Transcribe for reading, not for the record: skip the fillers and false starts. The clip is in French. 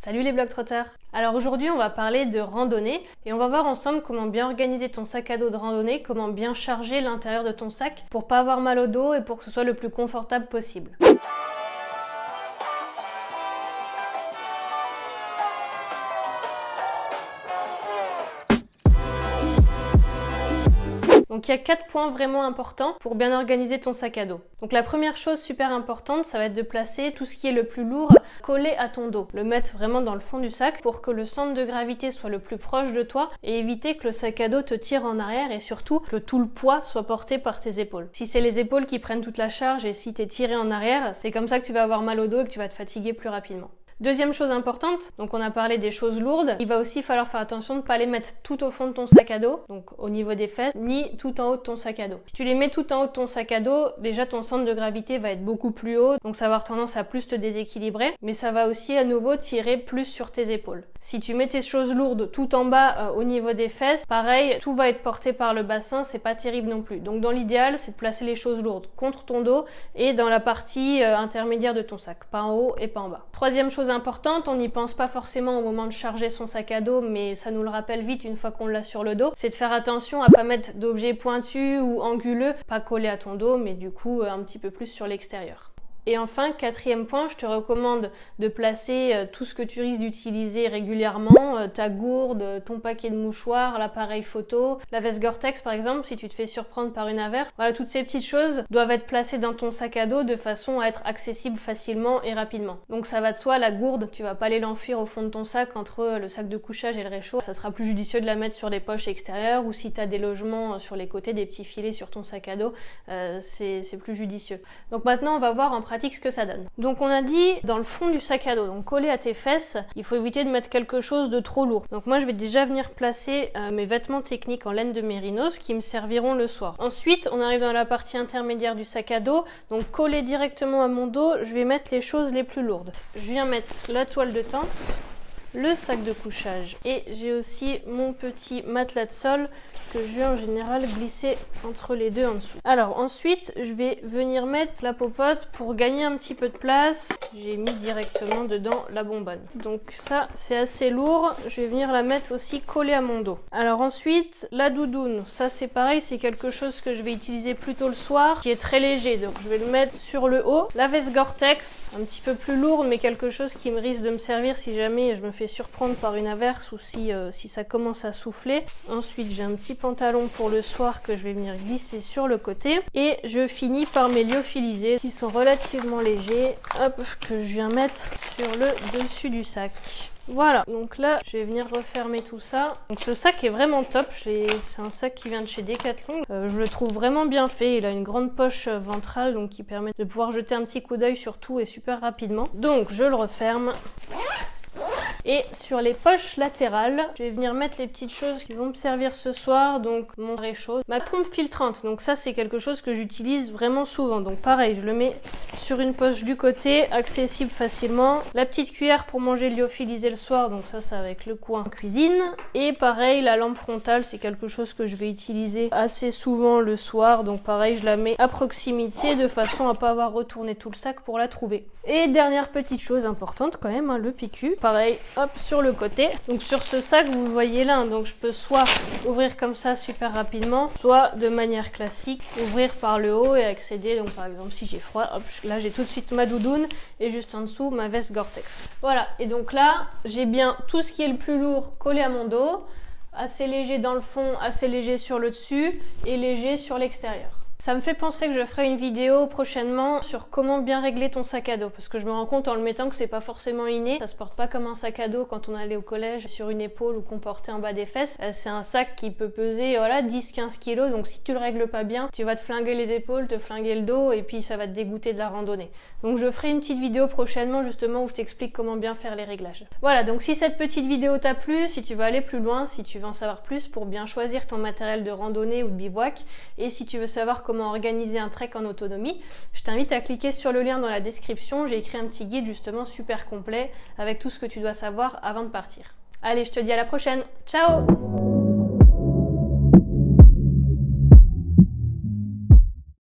Salut les Globetrotters! Alors aujourd'hui on va parler de randonnée et on va voir ensemble comment bien organiser ton sac à dos de randonnée, comment bien charger l'intérieur de ton sac pour pas avoir mal au dos et pour que ce soit le plus confortable possible. Donc il y a 4 points vraiment importants pour bien organiser ton sac à dos. Donc la première chose super importante, ça va être de placer tout ce qui est le plus lourd collé à ton dos. Le mettre vraiment dans le fond du sac pour que le centre de gravité soit le plus proche de toi et éviter que le sac à dos te tire en arrière et surtout que tout le poids soit porté par tes épaules. Si c'est les épaules qui prennent toute la charge et si tu es tiré en arrière, c'est comme ça que tu vas avoir mal au dos et que tu vas te fatiguer plus rapidement. Deuxième chose importante, donc on a parlé des choses lourdes, il va aussi falloir faire attention de ne pas les mettre tout au fond de ton sac à dos, donc au niveau des fesses, ni tout en haut de ton sac à dos. Si tu les mets tout en haut de ton sac à dos, déjà ton centre de gravité va être beaucoup plus haut, donc ça va avoir tendance à plus te déséquilibrer, mais ça va aussi à nouveau tirer plus sur tes épaules. Si tu mets tes choses lourdes tout en bas au niveau des fesses, pareil, tout va être porté par le bassin, c'est pas terrible non plus. Donc dans l'idéal, c'est de placer les choses lourdes contre ton dos et dans la partie intermédiaire de ton sac, pas en haut et pas en bas. Troisième chose importante, on n'y pense pas forcément au moment de charger son sac à dos, mais ça nous le rappelle vite une fois qu'on l'a sur le dos, c'est de faire attention à pas mettre d'objets pointus ou anguleux, pas collés à ton dos, mais du coup un petit peu plus sur l'extérieur. Et enfin, quatrième point, je te recommande de placer tout ce que tu risques d'utiliser régulièrement, ta gourde, ton paquet de mouchoirs, l'appareil photo, la veste Gore-Tex par exemple, si tu te fais surprendre par une averse. Voilà, toutes ces petites choses doivent être placées dans ton sac à dos de façon à être accessibles facilement et rapidement. Donc ça va de soi, la gourde, tu vas pas aller l'enfuir au fond de ton sac entre le sac de couchage et le réchaud. Ça sera plus judicieux de la mettre sur les poches extérieures ou si tu as des logements sur les côtés, des petits filets sur ton sac à dos, c'est plus judicieux. Donc maintenant, on va voir en pratique ce que ça donne. Donc on a dit dans le fond du sac à dos, donc collé à tes fesses, il faut éviter de mettre quelque chose de trop lourd. Donc moi je vais déjà venir placer mes vêtements techniques en laine de mérinos qui me serviront le soir. Ensuite on arrive dans la partie intermédiaire du sac à dos, donc collé directement à mon dos, je vais mettre les choses les plus lourdes. Je viens mettre la toile de tente, le sac de couchage et j'ai aussi mon petit matelas de sol que je vais en général glisser entre les deux en dessous. Alors ensuite je vais venir mettre la popote pour gagner un petit peu de place. J'ai mis directement dedans la bonbonne. Donc ça c'est assez lourd, je vais venir la mettre aussi collée à mon dos. Alors ensuite la doudoune, ça c'est pareil, c'est quelque chose que je vais utiliser plutôt le soir, qui est très léger, donc je vais le mettre sur le haut. La veste Gore-Tex, un petit peu plus lourde mais quelque chose qui me risque de me servir si jamais je me fais surprendre par une averse ou si ça commence à souffler. Ensuite j'ai un petit pantalon pour le soir que je vais venir glisser sur le côté et je finis par mes lyophilisés qui sont relativement légers, hop, que je viens mettre sur le dessus du sac. Voilà, donc là je vais venir refermer tout ça. Donc ce sac est vraiment top, c'est un sac qui vient de chez Decathlon. Je le trouve vraiment bien fait, il a une grande poche ventrale donc qui permet de pouvoir jeter un petit coup d'œil sur tout et super rapidement. Donc je le referme. Et sur les poches latérales, je vais venir mettre les petites choses qui vont me servir ce soir, donc mon réchaud, ma pompe filtrante, donc ça c'est quelque chose que j'utilise vraiment souvent, donc pareil, je le mets sur une poche du côté, accessible facilement, la petite cuillère pour manger lyophilisé le soir, donc ça avec le coin en cuisine, et pareil, la lampe frontale, c'est quelque chose que je vais utiliser assez souvent le soir, donc pareil, je la mets à proximité de façon à pas avoir retourné tout le sac pour la trouver. Et dernière petite chose importante quand même, hein, le PQ, pareil, hop, sur le côté. Donc sur ce sac, vous le voyez là, donc je peux soit ouvrir comme ça super rapidement, soit de manière classique, ouvrir par le haut et accéder, donc par exemple si j'ai froid, hop, là j'ai tout de suite ma doudoune et juste en dessous ma veste Gore-Tex. Voilà, et donc là, j'ai bien tout ce qui est le plus lourd collé à mon dos, assez léger dans le fond, assez léger sur le dessus et léger sur l'extérieur. Ça me fait penser que je ferai une vidéo prochainement sur comment bien régler ton sac à dos parce que je me rends compte en le mettant que c'est pas forcément inné. Ça se porte pas comme un sac à dos quand on allait au collège sur une épaule ou qu'on portait en bas des fesses. C'est un sac qui peut peser 10-15 kg, donc si tu le règles pas bien, tu vas te flinguer les épaules, te flinguer le dos et puis ça va te dégoûter de la randonnée. Donc je ferai une petite vidéo prochainement justement où je t'explique comment bien faire les réglages. Voilà, donc si cette petite vidéo t'a plu, si tu veux aller plus loin, si tu veux en savoir plus pour bien choisir ton matériel de randonnée ou de bivouac et si tu veux savoir comment organiser un trek en autonomie, je t'invite à cliquer sur le lien dans la description. J'ai écrit un petit guide justement super complet avec tout ce que tu dois savoir avant de partir. Allez, je te dis à la prochaine. Ciao!